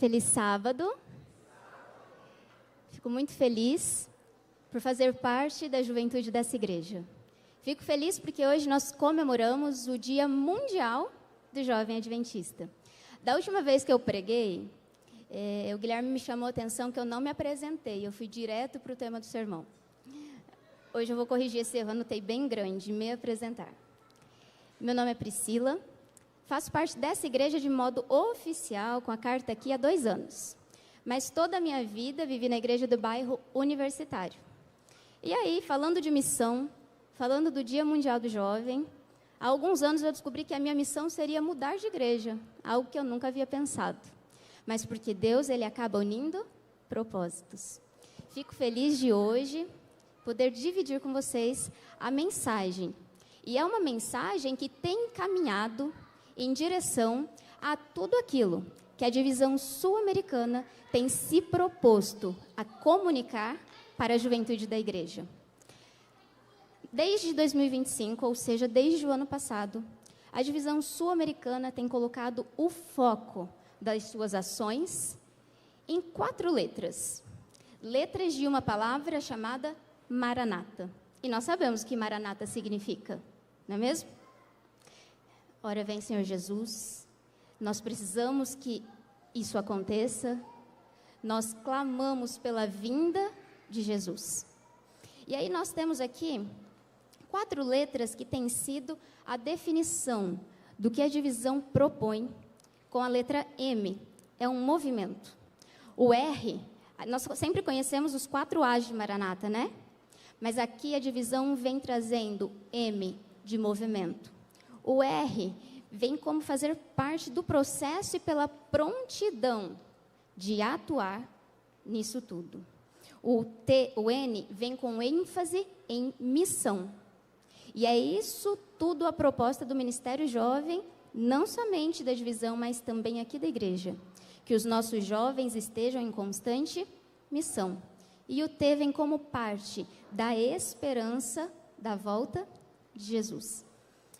Feliz sábado. Fico muito feliz por fazer parte da juventude dessa igreja. Fico feliz porque hoje nós comemoramos o Dia Mundial do Jovem Adventista. Da última vez que eu preguei, o Guilherme me chamou a atenção que eu não me apresentei, eu fui direto para o tema do sermão. Hoje eu vou corrigir esse erro, anotei bem grande, me apresentar. Meu nome é Priscila, faço parte dessa igreja de modo oficial, com a carta aqui há 2 anos. Mas toda a minha vida vivi na igreja do bairro Universitário. E aí, falando de missão, falando do Dia Mundial do Jovem, há alguns anos eu descobri que a minha missão seria mudar de igreja, algo que eu nunca havia pensado. Mas porque Deus, Ele acaba unindo propósitos. Fico feliz de hoje poder dividir com vocês a mensagem. E é uma mensagem que tem caminhado em direção a tudo aquilo que a divisão sul-americana tem se proposto a comunicar para a juventude da igreja. Desde 2025, ou seja, desde o ano passado, a divisão sul-americana tem colocado o foco das suas ações em 4 letras. Letras de uma palavra chamada Maranata. E nós sabemos o que Maranata significa, não é mesmo? Ora vem, Senhor Jesus, nós precisamos que isso aconteça, nós clamamos pela vinda de Jesus. E aí nós temos aqui 4 letras que têm sido a definição do que a divisão propõe com a letra M, é um movimento. O R, nós sempre conhecemos os 4 A's de Maranata, né? Mas aqui a divisão vem trazendo M de movimento. O R vem como fazer parte do processo e pela prontidão de atuar nisso tudo. O N vem com ênfase em missão. E é isso tudo a proposta do Ministério Jovem, não somente da divisão, mas também aqui da igreja. Que os nossos jovens estejam em constante missão. E o T vem como parte da esperança da volta de Jesus.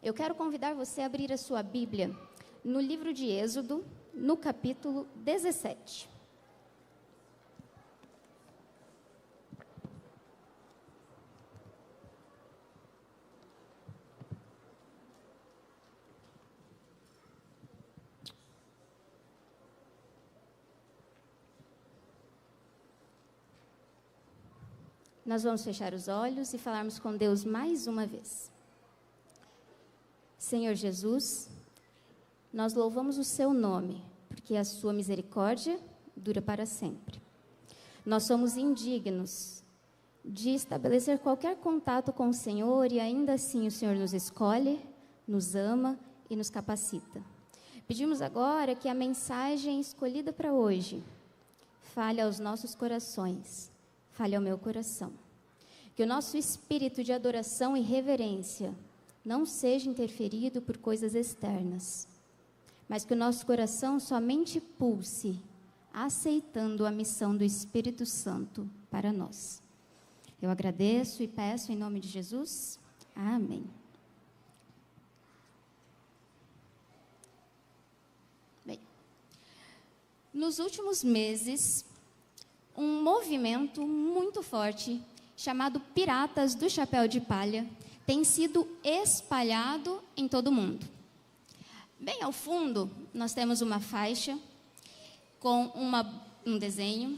Eu quero convidar você a abrir a sua Bíblia no livro de Êxodo, no capítulo 17. Nós vamos fechar os olhos e falarmos com Deus mais uma vez. Senhor Jesus, nós louvamos o seu nome, porque a sua misericórdia dura para sempre. Nós somos indignos de estabelecer qualquer contato com o Senhor e ainda assim o Senhor nos escolhe, nos ama e nos capacita. Pedimos agora que a mensagem escolhida para hoje fale aos nossos corações, fale ao meu coração. Que o nosso espírito de adoração e reverência não seja interferido por coisas externas, mas que o nosso coração somente pulse, aceitando a missão do Espírito Santo para nós. Eu agradeço e peço em nome de Jesus. Amém. Bem, nos últimos meses, um movimento muito forte, chamado Piratas do Chapéu de Palha, tem sido espalhado em todo o mundo. Bem ao fundo, nós temos uma faixa com um desenho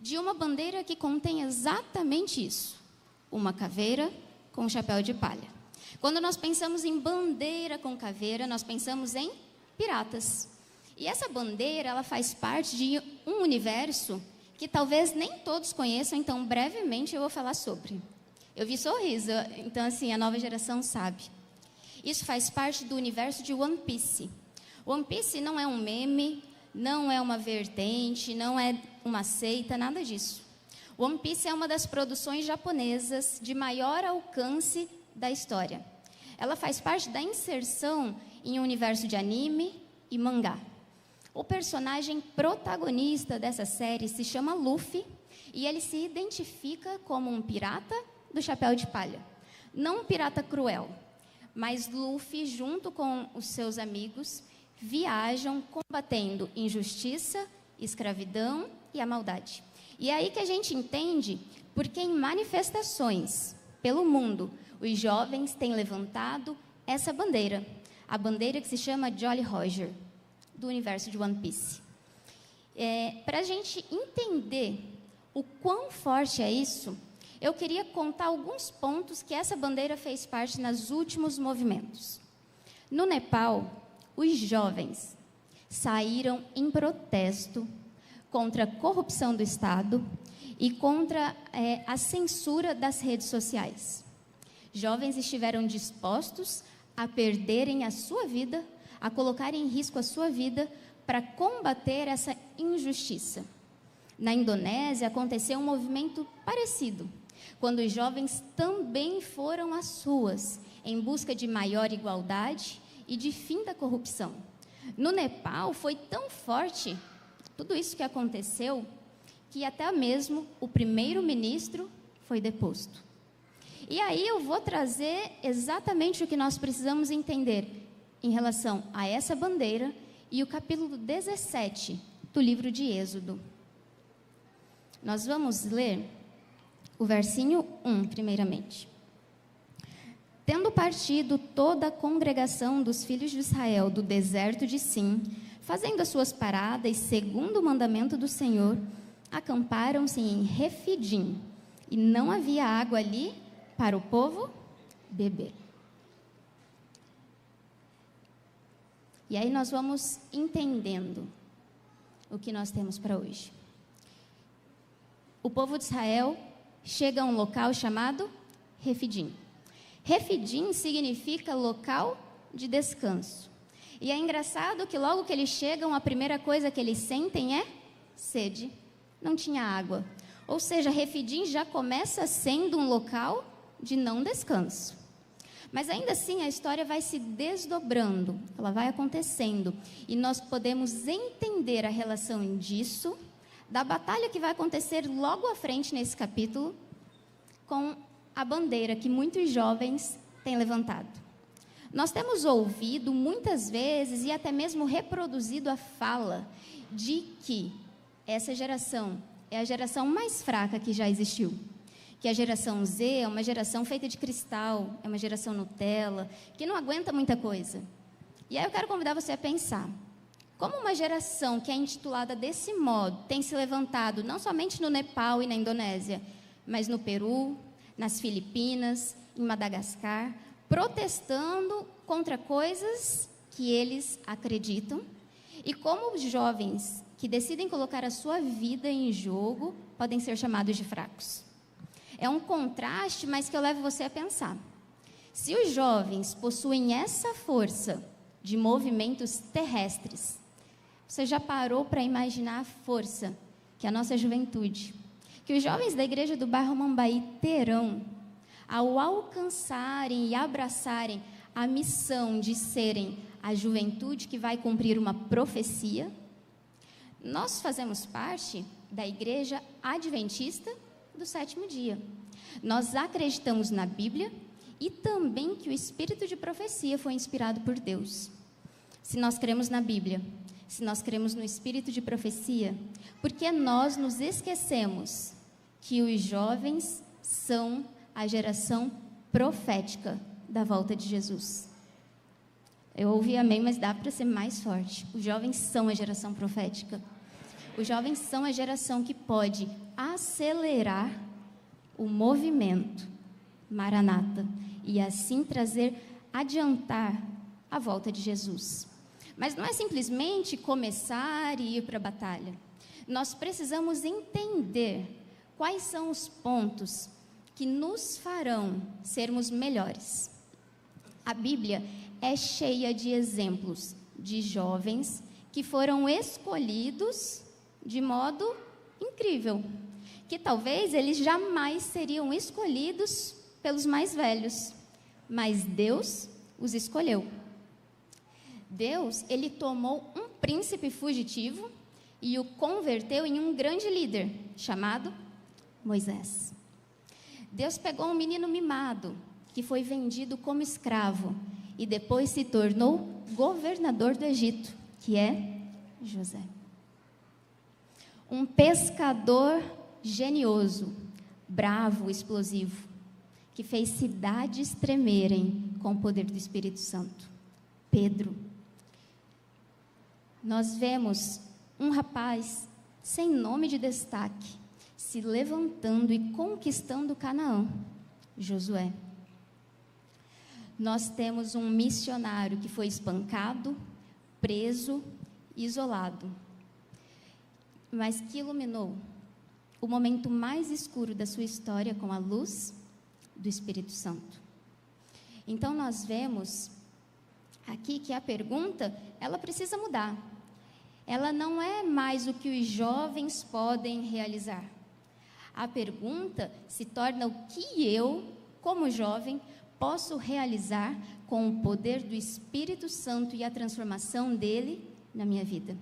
de uma bandeira que contém exatamente isso, uma caveira com chapéu de palha. Quando nós pensamos em bandeira com caveira, nós pensamos em piratas. E essa bandeira, ela faz parte de um universo que talvez nem todos conheçam, então brevemente eu vou falar sobre. Eu vi sorriso, então assim, a nova geração sabe. Isso faz parte do universo de One Piece. One Piece não é um meme, não é uma vertente, não é uma seita, nada disso. One Piece é uma das produções japonesas de maior alcance da história. Ela faz parte da inserção em um universo de anime e mangá. O personagem protagonista dessa série se chama Luffy e ele se identifica como um pirata do chapéu de palha. Não um pirata cruel, mas Luffy, junto com os seus amigos, viajam combatendo injustiça escravidão e a maldade. E é aí que a gente entende porque em manifestações pelo mundo, os jovens têm levantado essa bandeira, a bandeira que se chama Jolly Roger, do universo de One Piece. Para a gente entender o quão forte é isso, eu queria contar alguns pontos que essa bandeira fez parte nos últimos movimentos. No Nepal, os jovens saíram em protesto contra a corrupção do Estado e contra a censura das redes sociais. Jovens estiveram dispostos a perderem a sua vida, a colocar em risco a sua vida para combater essa injustiça. Na Indonésia aconteceu um movimento parecido, quando os jovens também foram às ruas em busca de maior igualdade e de fim da corrupção. No Nepal foi tão forte tudo isso que aconteceu que até mesmo o primeiro-ministro foi deposto. E aí eu vou trazer exatamente o que nós precisamos entender em relação a essa bandeira e o capítulo 17 do livro de Êxodo. Nós vamos ler o versinho 1, primeiramente. Tendo partido toda a congregação dos filhos de Israel do deserto de Sim, fazendo as suas paradas segundo o mandamento do Senhor, acamparam-se em Refidim, e não havia água ali para o povo beber. E aí nós vamos entendendo o que nós temos para hoje. O povo de Israel chega a um local chamado Refidim. Refidim significa local de descanso. E é engraçado que logo que eles chegam, a primeira coisa que eles sentem é sede. Não tinha água. Ou seja, Refidim já começa sendo um local de não descanso. Mas ainda assim a história vai se desdobrando, ela vai acontecendo. E nós podemos entender a relação disso, da batalha que vai acontecer logo à frente nesse capítulo, com a bandeira que muitos jovens têm levantado. Nós temos ouvido muitas vezes e até mesmo reproduzido a fala de que essa geração é a geração mais fraca que já existiu. Que a geração Z é uma geração feita de cristal, é uma geração Nutella, que não aguenta muita coisa. E aí eu quero convidar você a pensar, como uma geração que é intitulada desse modo tem se levantado não somente no Nepal e na Indonésia, mas no Peru, nas Filipinas, em Madagascar, protestando contra coisas que eles acreditam, e como os jovens que decidem colocar a sua vida em jogo podem ser chamados de fracos. É um contraste, mas que eu levo você a pensar. Se os jovens possuem essa força de movimentos terrestres, você já parou para imaginar a força que a nossa juventude, que os jovens da igreja do bairro Mambaí terão ao alcançarem e abraçarem a missão de serem a juventude que vai cumprir uma profecia? Nós fazemos parte da igreja adventista do sétimo dia. Nós acreditamos na Bíblia e também que o espírito de profecia foi inspirado por Deus. Se nós cremos na Bíblia, se nós cremos no espírito de profecia, porque nós nos esquecemos que os jovens são a geração profética da volta de Jesus. Eu ouvi amém, mas dá para ser mais forte. Os jovens são a geração profética. Os jovens são a geração que pode acelerar o movimento Maranata e assim adiantar a volta de Jesus. Mas não é simplesmente começar e ir para a batalha. Nós precisamos entender quais são os pontos que nos farão sermos melhores. A Bíblia é cheia de exemplos de jovens que foram escolhidos de modo incrível, que talvez eles jamais seriam escolhidos pelos mais velhos, mas Deus os escolheu. Deus, ele tomou um príncipe fugitivo e o converteu em um grande líder, chamado Moisés. Deus pegou um menino mimado, que foi vendido como escravo, e depois se tornou governador do Egito, que é José. Um pescador genioso, bravo, explosivo, que fez cidades tremerem com o poder do Espírito Santo. Pedro. Nós vemos um rapaz sem nome de destaque, se levantando e conquistando Canaã. Josué. Nós temos um missionário que foi espancado, preso, isolado, mas que iluminou o momento mais escuro da sua história com a luz do Espírito Santo. Então nós vemos aqui que a pergunta, ela precisa mudar. Ela não é mais o que os jovens podem realizar. A pergunta se torna o que eu, como jovem, posso realizar com o poder do Espírito Santo e a transformação dele na minha vida.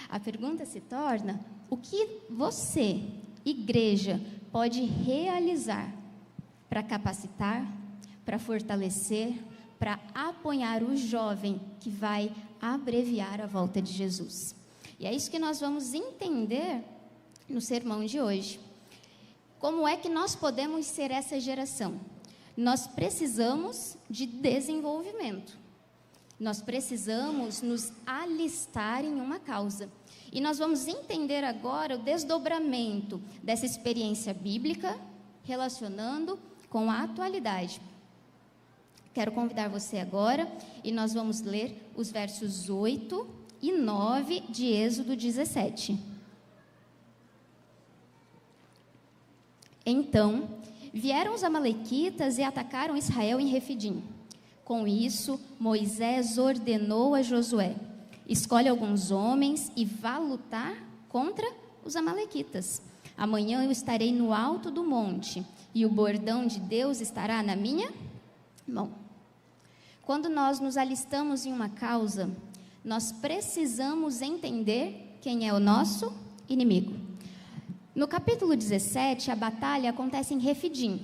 A pergunta se torna o que você, igreja, pode realizar para capacitar, para fortalecer, para apoiar o jovem que vai abreviar a volta de Jesus. E é isso que nós vamos entender no sermão de hoje. Como é que nós podemos ser essa geração? Nós precisamos de desenvolvimento. Nós precisamos nos alistar em uma causa. E nós vamos entender agora o desdobramento dessa experiência bíblica, relacionando com a atualidade. Quero convidar você agora, e nós vamos ler os versos 8 e 9 de Êxodo 17. Então, vieram os amalequitas e atacaram Israel em Refidim. Com isso, Moisés ordenou a Josué: escolhe alguns homens e vá lutar contra os amalequitas. Amanhã eu estarei no alto do monte, e o bordão de Deus estará na minha mão. Quando nós nos alistamos em uma causa, nós precisamos entender quem é o nosso inimigo. No capítulo 17, a batalha acontece em Refidim,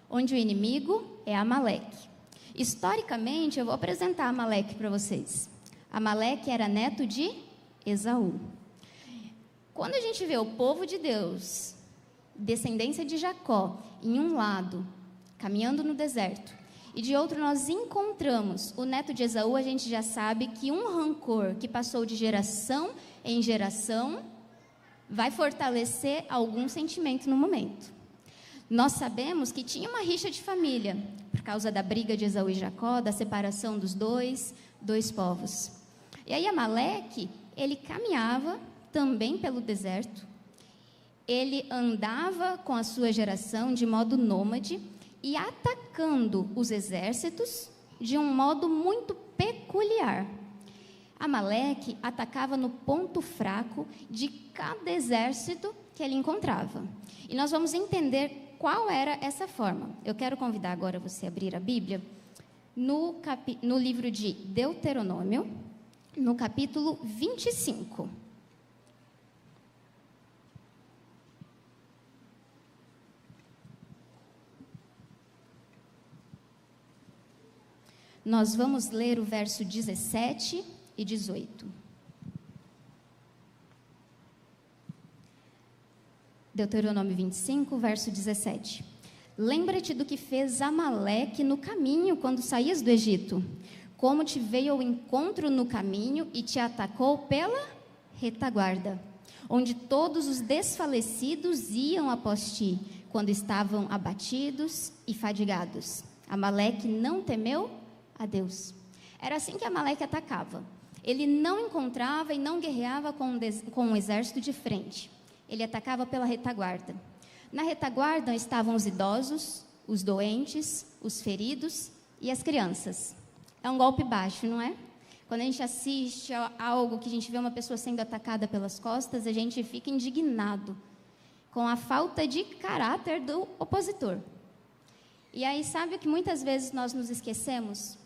onde o inimigo é Amaleque. Historicamente, eu vou apresentar Amaleque para vocês. Amaleque era neto de Esaú. Quando a gente vê o povo de Deus, descendência de Jacó, em um lado, caminhando no deserto, e de outro nós encontramos o neto de Esaú, a gente já sabe que um rancor que passou de geração em geração vai fortalecer algum sentimento no momento. Nós sabemos que tinha uma rixa de família, por causa da briga de Esaú e Jacó, da separação dos dois povos. E aí Amaleque, ele caminhava também pelo deserto, ele andava com a sua geração de modo nômade e atacando os exércitos de um modo muito peculiar. Amaleque atacava no ponto fraco de cada exército que ele encontrava. E nós vamos entender qual era essa forma. Eu quero convidar agora você a abrir a Bíblia no livro de Deuteronômio, no capítulo 25. Nós vamos ler o verso 17 e 18. Deuteronômio 25, verso 17. Lembra-te do que fez Amaleque no caminho quando saías do Egito, como te veio ao encontro no caminho e te atacou pela retaguarda, onde todos os desfalecidos iam após ti, quando estavam abatidos e fadigados. Amaleque não temeu a Deus. Era assim que Amaleque atacava. Ele não encontrava e não guerreava com um exército de frente. Ele atacava pela retaguarda. Na retaguarda estavam os idosos, os doentes, os feridos e as crianças. É um golpe baixo, não é? Quando a gente assiste a algo que a gente vê uma pessoa sendo atacada pelas costas, a gente fica indignado com a falta de caráter do opositor. E aí, sabe o que muitas vezes nós nos esquecemos?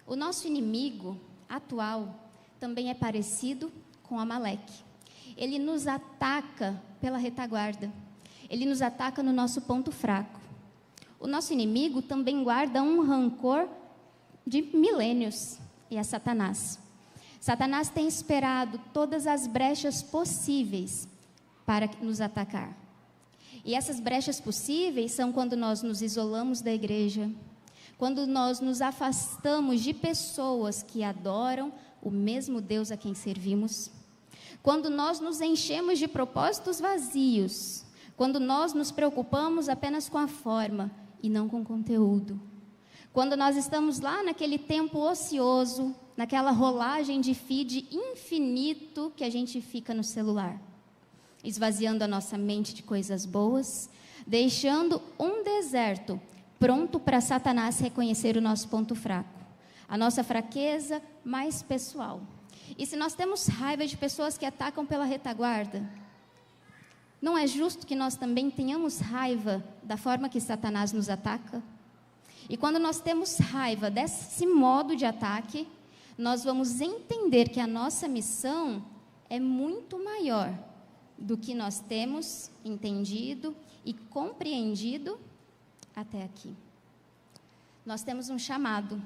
O nosso inimigo atual também é parecido com Amaleque. Ele nos ataca pela retaguarda. Ele nos ataca no nosso ponto fraco. O nosso inimigo também guarda um rancor de milênios, e é Satanás. Satanás tem esperado todas as brechas possíveis para nos atacar. E essas brechas possíveis são quando nós nos isolamos da igreja, quando nós nos afastamos de pessoas que adoram o mesmo Deus a quem servimos, quando nós nos enchemos de propósitos vazios, quando nós nos preocupamos apenas com a forma e não com o conteúdo, quando nós estamos lá naquele tempo ocioso, naquela rolagem de feed infinito que a gente fica no celular, esvaziando a nossa mente de coisas boas, deixando um deserto pronto para Satanás reconhecer o nosso ponto fraco, a nossa fraqueza mais pessoal. E se nós temos raiva de pessoas que atacam pela retaguarda, não é justo que nós também tenhamos raiva da forma que Satanás nos ataca? E quando nós temos raiva desse modo de ataque, nós vamos entender que a nossa missão é muito maior do que nós temos entendido e compreendido até aqui. Nós temos um chamado,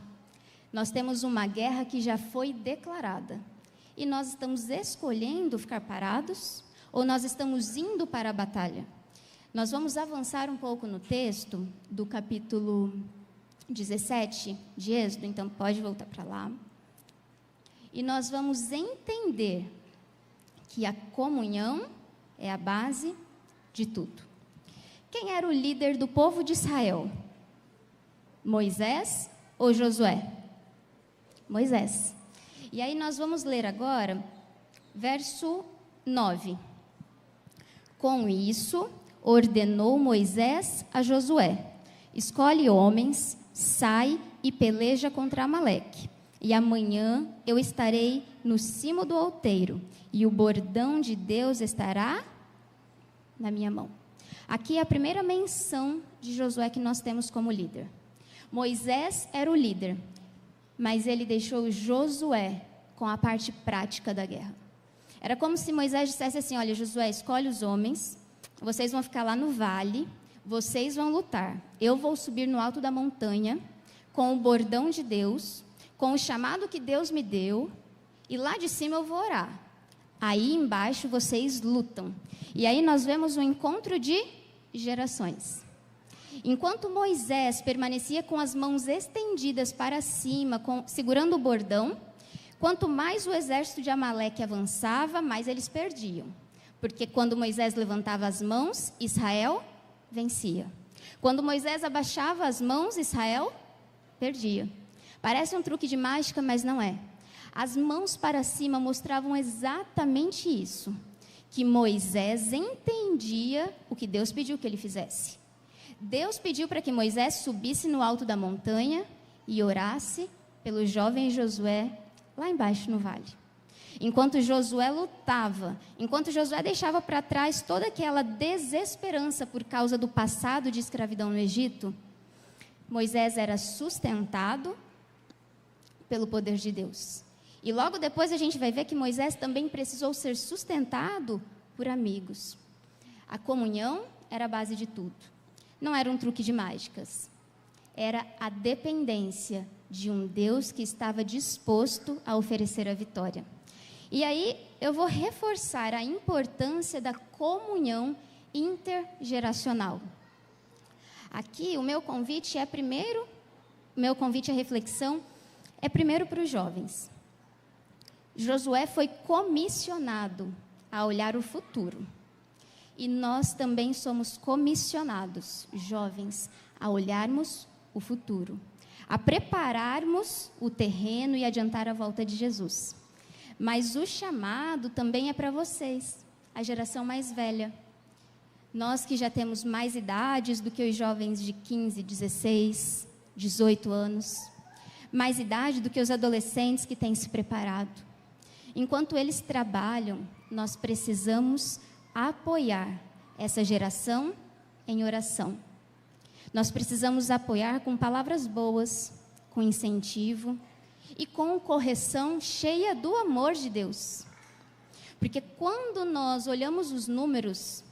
nós temos uma guerra que já foi declarada, e nós estamos escolhendo ficar parados, ou nós estamos indo para a batalha? Nós vamos avançar um pouco no texto do capítulo 17 de Êxodo, então pode voltar para lá, e nós vamos entender que a comunhão é a base de tudo. Quem era o líder do povo de Israel? Moisés ou Josué? Moisés. E aí nós vamos ler agora, verso 9. Com isso, ordenou Moisés a Josué: escolhe homens, sai e peleja contra Amaleque. E amanhã eu estarei no cimo do outeiro, e o bordão de Deus estará na minha mão. Aqui é a primeira menção de Josué que nós temos como líder. Moisés era o líder, mas ele deixou Josué com a parte prática da guerra. Era como se Moisés dissesse assim: olha, Josué, escolhe os homens, vocês vão ficar lá no vale, vocês vão lutar. Eu vou subir no alto da montanha, com o bordão de Deus, com o chamado que Deus me deu, e lá de cima eu vou orar. Aí embaixo vocês lutam. E aí nós vemos um encontro de gerações. Enquanto Moisés permanecia com as mãos estendidas para cima, segurando o bordão, quanto mais o exército de Amaleque avançava, mais eles perdiam. Porque quando Moisés levantava as mãos, Israel vencia. Quando Moisés abaixava as mãos, Israel perdia. Parece um truque de mágica, mas não é. As mãos para cima mostravam exatamente isso, que Moisés entendia o que Deus pediu que ele fizesse. Deus pediu para que Moisés subisse no alto da montanha e orasse pelo jovem Josué lá embaixo no vale. Enquanto Josué lutava, enquanto Josué deixava para trás toda aquela desesperança por causa do passado de escravidão no Egito, Moisés era sustentado pelo poder de Deus. E logo depois a gente vai ver que Moisés também precisou ser sustentado por amigos. A comunhão era a base de tudo. Não era um truque de mágicas. Era a dependência de um Deus que estava disposto a oferecer a vitória. E aí eu vou reforçar a importância da comunhão intergeracional. Aqui o meu convite à reflexão é primeiro para os jovens. Josué foi comissionado a olhar o futuro. E nós também somos comissionados, jovens, a olharmos o futuro, a prepararmos o terreno e adiantar a volta de Jesus. Mas o chamado também é para vocês, a geração mais velha. Nós que já temos mais idades do que os jovens de 15, 16, 18 anos, mais idade do que os adolescentes que têm se preparado. Enquanto eles trabalham, nós precisamos apoiar essa geração em oração. Nós precisamos apoiar com palavras boas, com incentivo e com correção cheia do amor de Deus. Porque quando nós olhamos os números,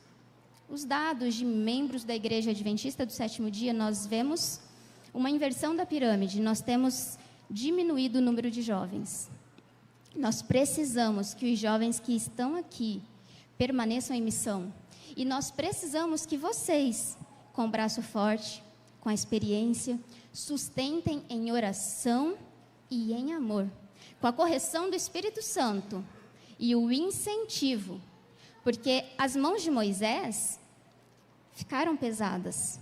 os dados de membros da Igreja Adventista do Sétimo Dia, nós vemos uma inversão da pirâmide. Nós temos diminuído o número de jovens. Nós precisamos que os jovens que estão aqui permaneçam em missão. E nós precisamos que vocês, com o braço forte, com a experiência, sustentem em oração e em amor, com a correção do Espírito Santo e o incentivo, porque as mãos de Moisés ficaram pesadas.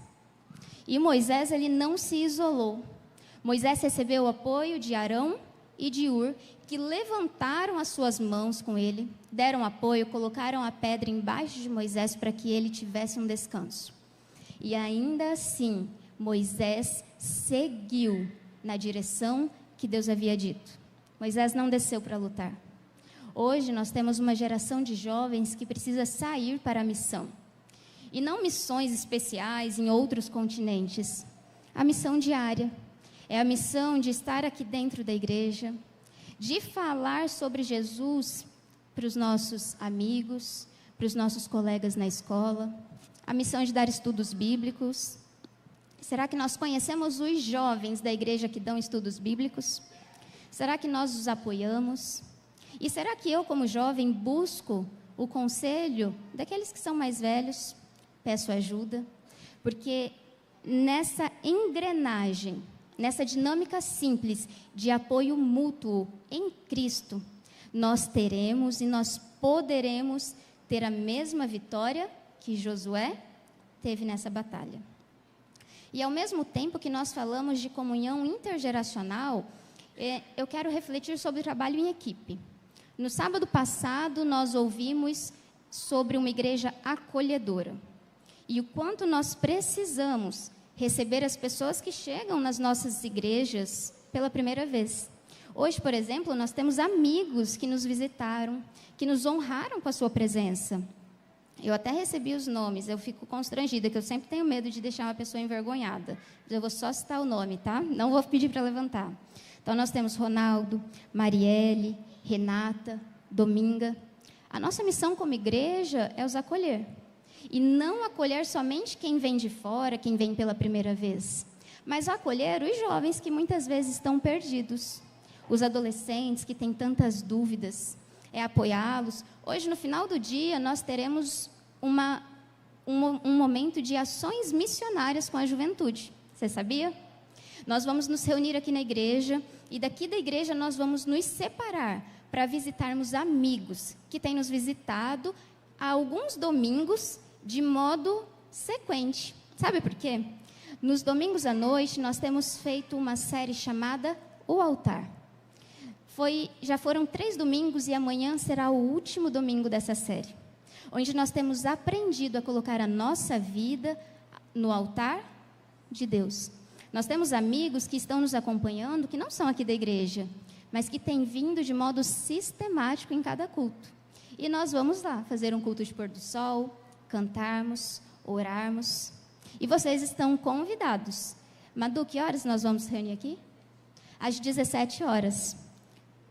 E Moisés, ele não se isolou. Moisés recebeu o apoio de Arão e de Hur, que levantaram as suas mãos com ele, deram apoio, colocaram a pedra embaixo de Moisés para que ele tivesse um descanso. E ainda assim, Moisés seguiu na direção que Deus havia dito. Moisés não desceu para lutar. Hoje nós temos uma geração de jovens que precisa sair para a missão. E não missões especiais em outros continentes. A missão diária. É a missão de estar aqui dentro da igreja, de falar sobre Jesus para os nossos amigos, para os nossos colegas na escola. A missão de dar estudos bíblicos. Será que nós conhecemos os jovens da igreja que dão estudos bíblicos? Será que nós os apoiamos? E será que eu, como jovem, busco o conselho daqueles que são mais velhos? Peço ajuda? Porque nessa engrenagem, nessa dinâmica simples de apoio mútuo em Cristo, nós teremos e nós poderemos ter a mesma vitória que Josué teve nessa batalha. E ao mesmo tempo que nós falamos de comunhão intergeracional, eu quero refletir sobre o trabalho em equipe. No sábado passado, nós ouvimos sobre uma igreja acolhedora e o quanto nós precisamos receber as pessoas que chegam nas nossas igrejas pela primeira vez. Hoje, por exemplo, nós temos amigos que nos visitaram, que nos honraram com a sua presença. Eu até recebi os nomes, eu fico constrangida, que eu sempre tenho medo de deixar uma pessoa envergonhada. Eu vou só citar o nome, tá? Não vou pedir para levantar. Então, nós temos Ronaldo, Marielle, Renata, Dominga. A nossa missão como igreja é os acolher. E não acolher somente quem vem de fora, quem vem pela primeira vez, mas acolher os jovens que muitas vezes estão perdidos, os adolescentes que têm tantas dúvidas, apoiá-los. Hoje, no final do dia, nós teremos um momento de ações missionárias com a juventude. Você sabia? Nós vamos nos reunir aqui na igreja e daqui da igreja nós vamos nos separar para visitarmos amigos que têm nos visitado há alguns domingos de modo sequente. Sabe por quê? Nos domingos à noite, nós temos feito uma série chamada O Altar. Já foram 3 domingos e amanhã será o último domingo dessa série, onde nós temos aprendido a colocar a nossa vida no altar de Deus. Nós temos amigos que estão nos acompanhando, que não são aqui da igreja, mas que têm vindo de modo sistemático em cada culto. E nós vamos lá fazer um culto de pôr do sol, cantarmos, orarmos. E vocês estão convidados. Madu, que horas nós vamos reunir aqui? Às 17 horas.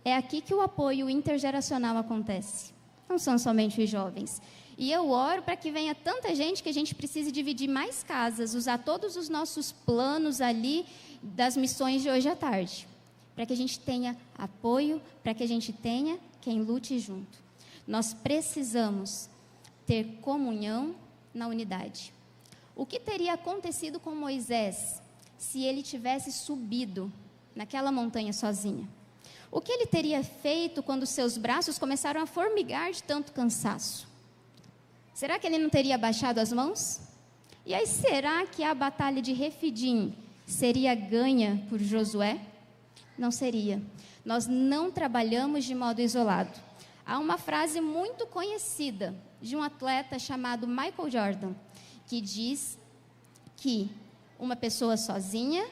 É aqui que o apoio intergeracional acontece. Não são somente os jovens. E eu oro para que venha tanta gente que a gente precise dividir mais casas, usar todos os nossos planos ali das missões de hoje à tarde. Para que a gente tenha apoio, para que a gente tenha quem lute junto. Nós precisamos ter comunhão na unidade. O que teria acontecido com Moisés se ele tivesse subido naquela montanha sozinho? O que ele teria feito quando seus braços começaram a formigar de tanto cansaço? Será que ele não teria baixado as mãos? E aí, será que a batalha de Refidim seria ganha por Josué? Não seria. Nós não trabalhamos de modo isolado. Há uma frase muito conhecida de um atleta chamado Michael Jordan, que diz que uma pessoa sozinha,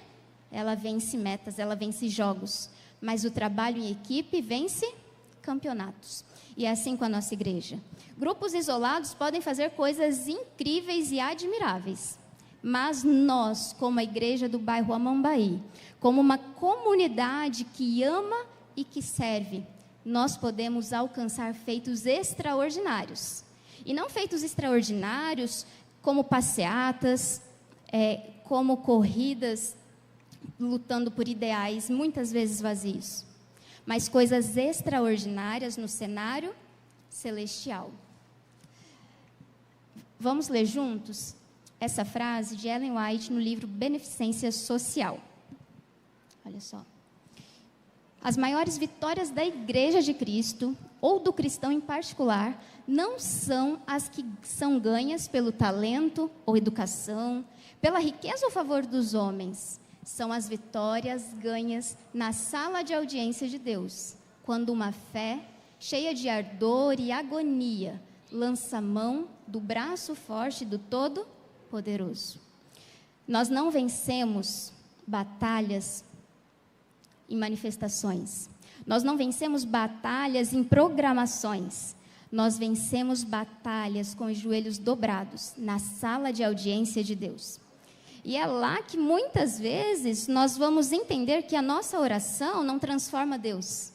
ela vence metas, ela vence jogos, mas o trabalho em equipe vence campeonatos. E é assim com a nossa igreja. Grupos isolados podem fazer coisas incríveis e admiráveis, mas nós, como a igreja do bairro Amambaí, como uma comunidade que ama e que serve, nós podemos alcançar feitos extraordinários. E não feitos extraordinários como passeatas, como corridas, lutando por ideais muitas vezes vazios, mas coisas extraordinárias no cenário celestial. Vamos ler juntos essa frase de Ellen White no livro Beneficência Social. Olha só. As maiores vitórias da Igreja de Cristo, ou do cristão em particular, não são as que são ganhas pelo talento ou educação, pela riqueza ou favor dos homens. São as vitórias ganhas na sala de audiência de Deus, quando uma fé, cheia de ardor e agonia, lança mão do braço forte do Todo-Poderoso. Nós não vencemos batalhas em manifestações. Nós não vencemos batalhas em programações. Nós vencemos batalhas com os joelhos dobrados, na sala de audiência de Deus. E é lá que muitas vezes nós vamos entender que a nossa oração não transforma Deus,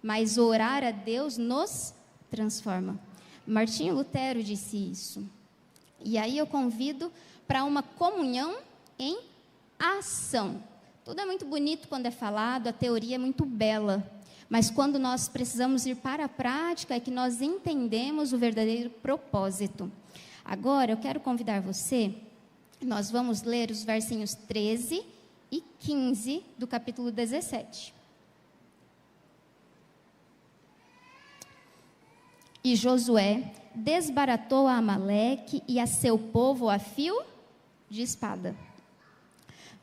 mas orar a Deus nos transforma. Martinho Lutero disse isso. E aí eu convido para uma comunhão em ação. Tudo é muito bonito quando é falado, a teoria é muito bela, mas quando nós precisamos ir para a prática é que nós entendemos o verdadeiro propósito. Agora eu quero convidar você, nós vamos ler os versinhos 13 e 15 do capítulo 17. E Josué desbaratou a Amaleque e a seu povo a fio de espada.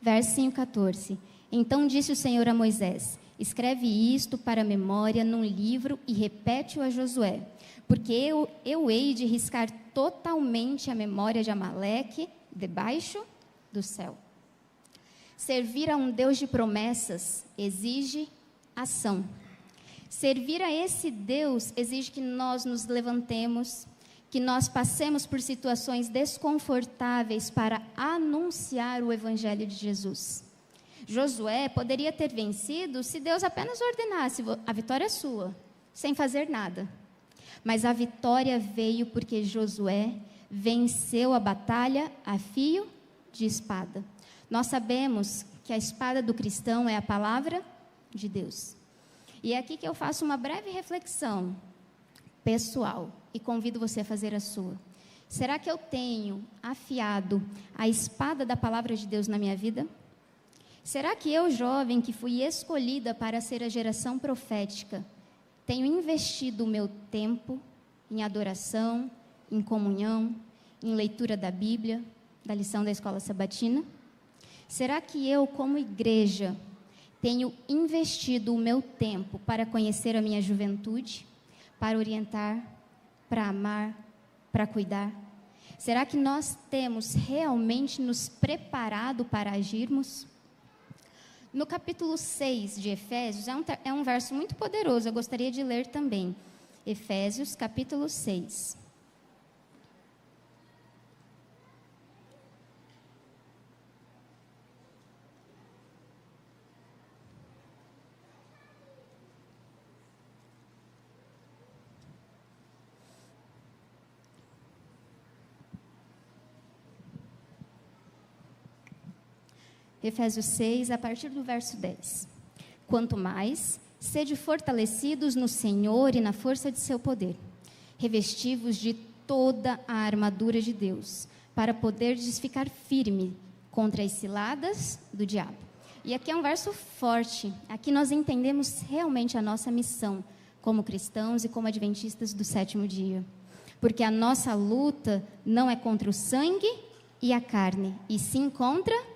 Versinho 14. Então disse o Senhor a Moisés: escreve isto para a memória num livro e repete-o a Josué, porque eu hei de riscar totalmente a memória de Amaleque debaixo do céu. Servir a um Deus de promessas exige ação. Servir a esse Deus exige que nós nos levantemos, que nós passemos por situações desconfortáveis para anunciar o Evangelho de Jesus. Josué poderia ter vencido se Deus apenas ordenasse: a vitória é sua, sem fazer nada. Mas a vitória veio porque Josué venceu a batalha a fio de espada. Nós sabemos que a espada do cristão é a palavra de Deus. E é aqui que eu faço uma breve reflexão pessoal e convido você a fazer a sua. Será que eu tenho afiado a espada da palavra de Deus na minha vida? Será que eu, jovem, que fui escolhida para ser a geração profética, tenho investido o meu tempo em adoração, em comunhão, em leitura da Bíblia, da lição da escola sabatina? Será que eu, como igreja, tenho investido o meu tempo para conhecer a minha juventude, para orientar, para amar, para cuidar? Será que nós temos realmente nos preparado para agirmos? No capítulo 6 de Efésios, é um verso muito poderoso, eu gostaria de ler também. Efésios, capítulo 6. Efésios 6, a partir do verso 10. Quanto mais, sede fortalecidos no Senhor e na força de seu poder, revestivos de toda a armadura de Deus, para poderdes ficar firme contra as ciladas do diabo. E aqui é um verso forte. Aqui nós entendemos realmente a nossa missão como cristãos e como adventistas do sétimo dia. Porque a nossa luta não é contra o sangue e a carne, e sim contra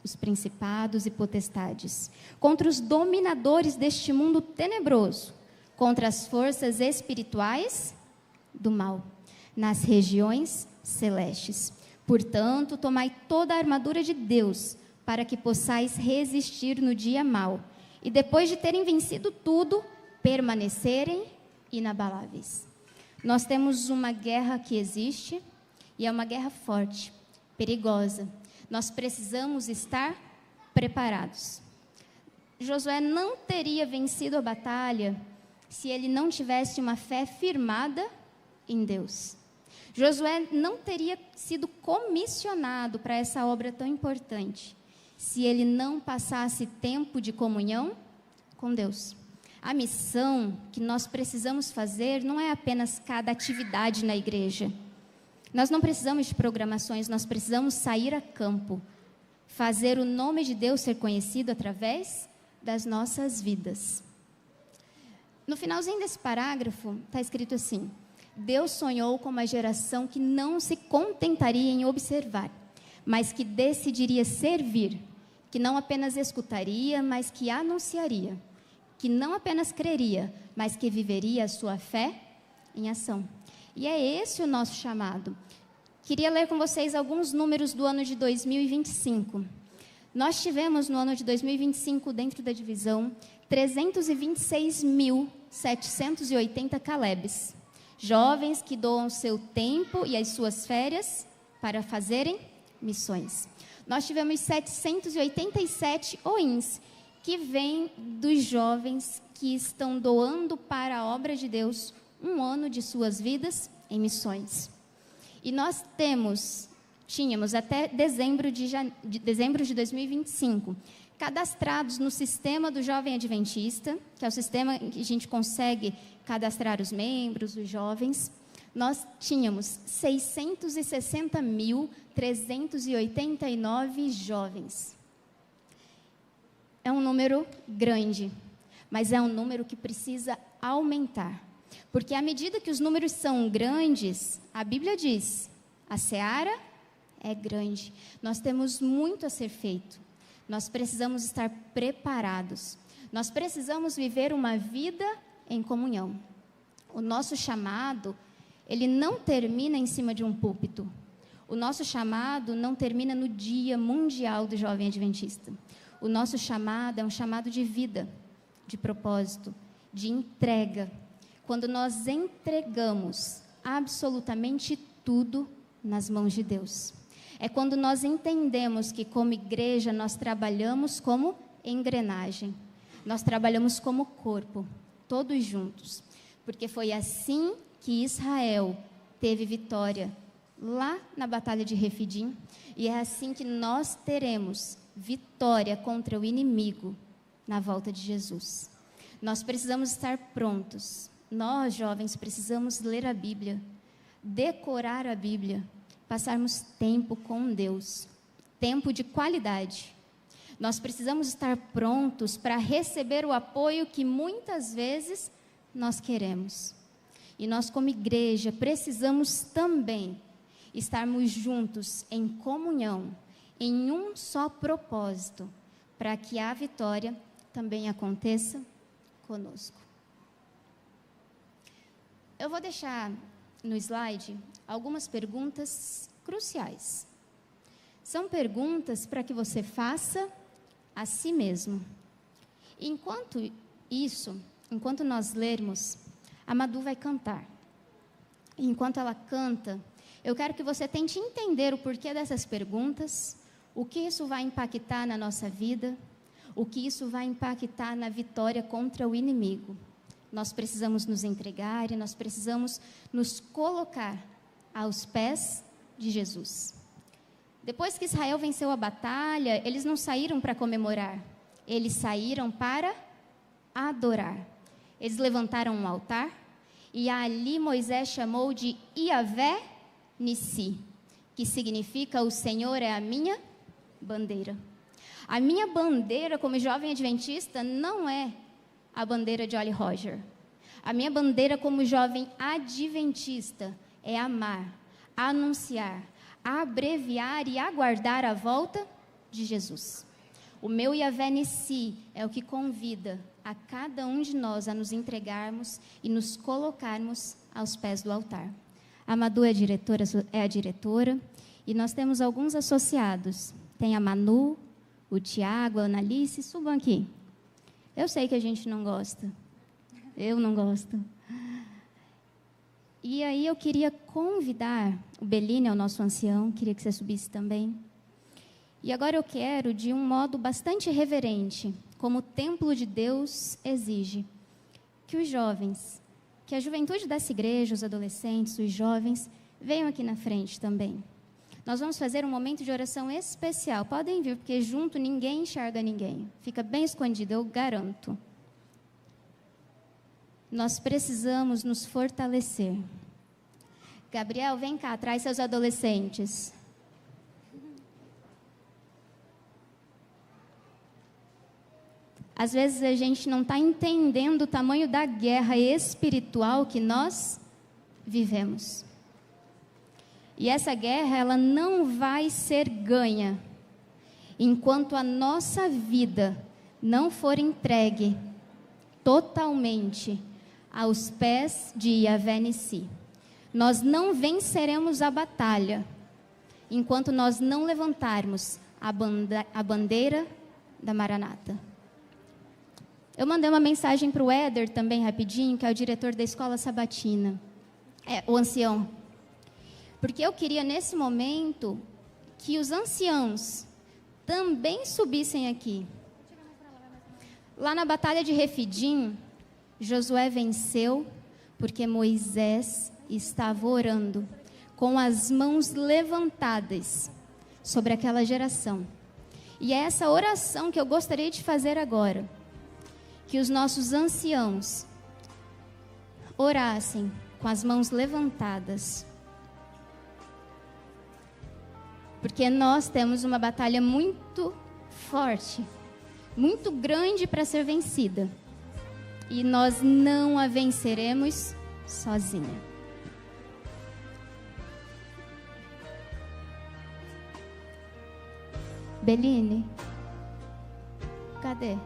os principados e potestades, contra os dominadores deste mundo tenebroso, contra as forças espirituais do mal, nas regiões celestes. Portanto, tomai toda a armadura de Deus, para que possais resistir no dia mau, e depois de terem vencido tudo, permanecerem inabaláveis. Nós temos uma guerra que existe, e é uma guerra forte, perigosa. Nós precisamos estar preparados. Josué não teria vencido a batalha se ele não tivesse uma fé firmada em Deus. Josué não teria sido comissionado para essa obra tão importante se ele não passasse tempo de comunhão com Deus. A missão que nós precisamos fazer não é apenas cada atividade na igreja. Nós não precisamos de programações, nós precisamos sair a campo, fazer o nome de Deus ser conhecido através das nossas vidas. No finalzinho desse parágrafo, está escrito assim: Deus sonhou com uma geração que não se contentaria em observar, mas que decidiria servir, que não apenas escutaria, mas que anunciaria, que não apenas creria, mas que viveria a sua fé em ação. E é esse o nosso chamado. Queria ler com vocês alguns números do ano de 2025. Nós tivemos no ano de 2025, dentro da divisão, 326.780 Calebs, jovens que doam seu tempo e as suas férias para fazerem missões. Nós tivemos 787 OINs, que vêm dos jovens que estão doando para a obra de Deus um ano de suas vidas em missões. E nós tínhamos até dezembro de 2025, cadastrados no sistema do Jovem Adventista, que é o sistema em que a gente consegue cadastrar os membros, os jovens. Nós tínhamos 660.389 jovens. É um número grande, mas é um número que precisa aumentar. Porque à medida que os números são grandes, a Bíblia diz, a seara é grande. Nós temos muito a ser feito. Nós precisamos estar preparados. Nós precisamos viver uma vida em comunhão. O nosso chamado, ele não termina em cima de um púlpito. O nosso chamado não termina no Dia Mundial do Jovem Adventista. O nosso chamado é um chamado de vida, de propósito, de entrega. Quando nós entregamos absolutamente tudo nas mãos de Deus. É quando nós entendemos que, como igreja, nós trabalhamos como engrenagem. Nós trabalhamos como corpo, todos juntos. Porque foi assim que Israel teve vitória lá na Batalha de Refidim. E é assim que nós teremos vitória contra o inimigo na volta de Jesus. Nós precisamos estar prontos. Nós, jovens, precisamos ler a Bíblia, decorar a Bíblia, passarmos tempo com Deus, tempo de qualidade. Nós precisamos estar prontos para receber o apoio que muitas vezes nós queremos. E nós, como igreja, precisamos também estarmos juntos em comunhão, em um só propósito, para que a vitória também aconteça conosco. Eu vou deixar no slide algumas perguntas cruciais. São perguntas para que você faça a si mesmo. Enquanto nós lermos, a Madu vai cantar. Enquanto ela canta, eu quero que você tente entender o porquê dessas perguntas, o que isso vai impactar na nossa vida, o que isso vai impactar na vitória contra o inimigo. Nós precisamos nos entregar e nós precisamos nos colocar aos pés de Jesus. Depois que Israel venceu a batalha, eles não saíram para comemorar, eles saíram para adorar. Eles levantaram um altar e ali Moisés chamou de Iavé Nissi, que significa o Senhor é a minha bandeira. A minha bandeira como jovem adventista não é a bandeira de Jolly Roger. A minha bandeira como jovem adventista é amar, anunciar, abreviar e aguardar a volta de Jesus. O meu Iavé Nissi é o que convida a cada um de nós a nos entregarmos e nos colocarmos aos pés do altar. A Madu é a diretora e nós temos alguns associados. Tem a Manu, o Tiago, a Analice, subam aqui. Eu sei que a gente não gosta. Eu não gosto. E aí eu queria convidar o Beline, é o nosso ancião, queria que você subisse também. E agora eu quero, de um modo bastante reverente, como o templo de Deus exige, que os jovens, que a juventude dessa igreja, os adolescentes, os jovens, venham aqui na frente também. Nós vamos fazer um momento de oração especial. Podem vir, porque junto ninguém enxerga ninguém. Fica bem escondido, eu garanto. Nós precisamos nos fortalecer. Gabriel, vem cá, traz seus adolescentes. Às vezes a gente não está entendendo o tamanho da guerra espiritual que nós vivemos. E essa guerra, ela não vai ser ganha enquanto a nossa vida não for entregue totalmente aos pés de Yahvé Nissi. Nós não venceremos a batalha enquanto nós não levantarmos a bandeira da Maranata. Eu mandei uma mensagem para o Éder também, rapidinho, que é o diretor da escola sabatina, o ancião. Porque eu queria, nesse momento, que os anciãos também subissem aqui. Lá na batalha de Refidim, Josué venceu porque Moisés estava orando com as mãos levantadas sobre aquela geração. E é essa oração que eu gostaria de fazer agora. Que os nossos anciãos orassem com as mãos levantadas. Porque nós temos uma batalha muito forte, muito grande para ser vencida. E nós não a venceremos sozinha. Beline, cadê?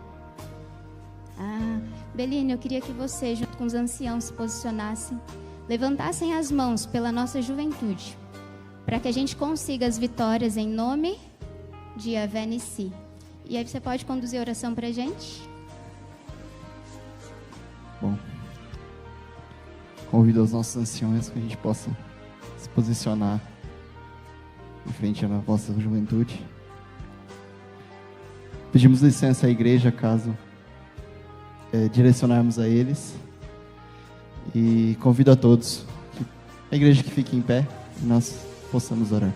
Beline, eu queria que você, junto com os anciãos, se posicionassem, levantassem as mãos pela nossa juventude, para que a gente consiga as vitórias em nome de Yahvé Nissi. E aí você pode conduzir a oração para a gente? Bom, convido os nossos anciões que a gente possa se posicionar em frente à nossa juventude. Pedimos licença à igreja, caso direcionarmos a eles, e convido a todos, a igreja que fique em pé, e nós possamos orar.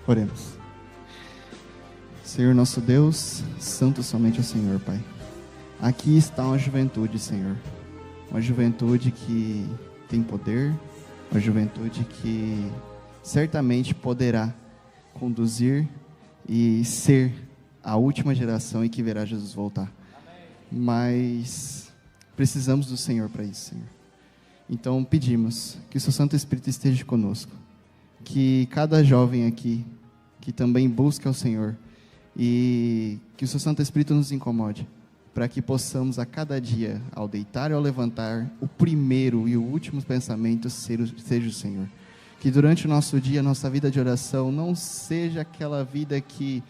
Oremos. Senhor nosso Deus, santo somente o Senhor, Pai. Aqui está uma juventude, Senhor, uma juventude que tem poder, uma juventude que certamente poderá conduzir e ser a última geração em que verá Jesus voltar. Mas precisamos do Senhor para isso, Senhor. Então pedimos que o seu Santo Espírito esteja conosco, que cada jovem aqui que também busque ao Senhor, e que o seu Santo Espírito nos incomode, para que possamos a cada dia, ao deitar e ao levantar, o primeiro e o último pensamento seja o Senhor. Que durante o nosso dia, nossa vida de oração não seja aquela vida que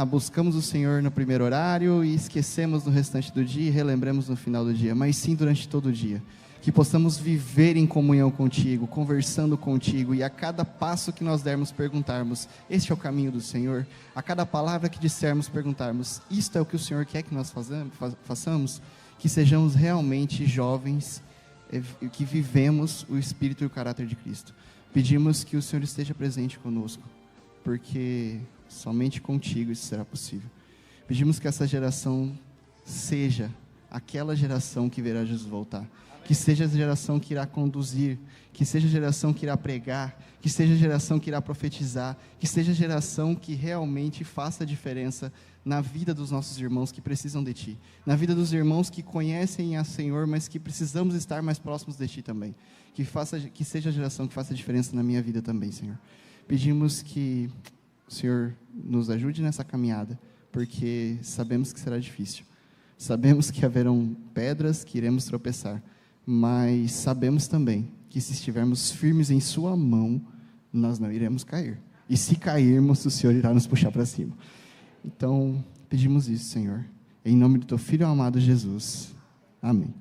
buscamos o Senhor no primeiro horário e esquecemos no restante do dia e relembremos no final do dia, mas sim durante todo o dia. Que possamos viver em comunhão contigo, conversando contigo, e a cada passo que nós dermos perguntarmos, este é o caminho do Senhor. A cada palavra que dissermos perguntarmos, isto é o que o Senhor quer que nós façamos. Que sejamos realmente jovens, que vivemos o Espírito e o caráter de Cristo. Pedimos que o Senhor esteja presente conosco, porque somente contigo isso será possível. Pedimos que essa geração seja aquela geração que verá Jesus voltar. Que seja a geração que irá conduzir, que seja a geração que irá pregar, que seja a geração que irá profetizar, que seja a geração que realmente faça a diferença na vida dos nossos irmãos que precisam de Ti, na vida dos irmãos que conhecem a Senhor, mas que precisamos estar mais próximos de Ti também. Que seja a geração que faça a diferença na minha vida também, Senhor. Pedimos que o Senhor nos ajude nessa caminhada, porque sabemos que será difícil. Sabemos que haverão pedras que iremos tropeçar, mas sabemos também que se estivermos firmes em sua mão, nós não iremos cair. E se cairmos, o Senhor irá nos puxar para cima. Então, pedimos isso, Senhor. Em nome do Teu Filho amado Jesus. Amém.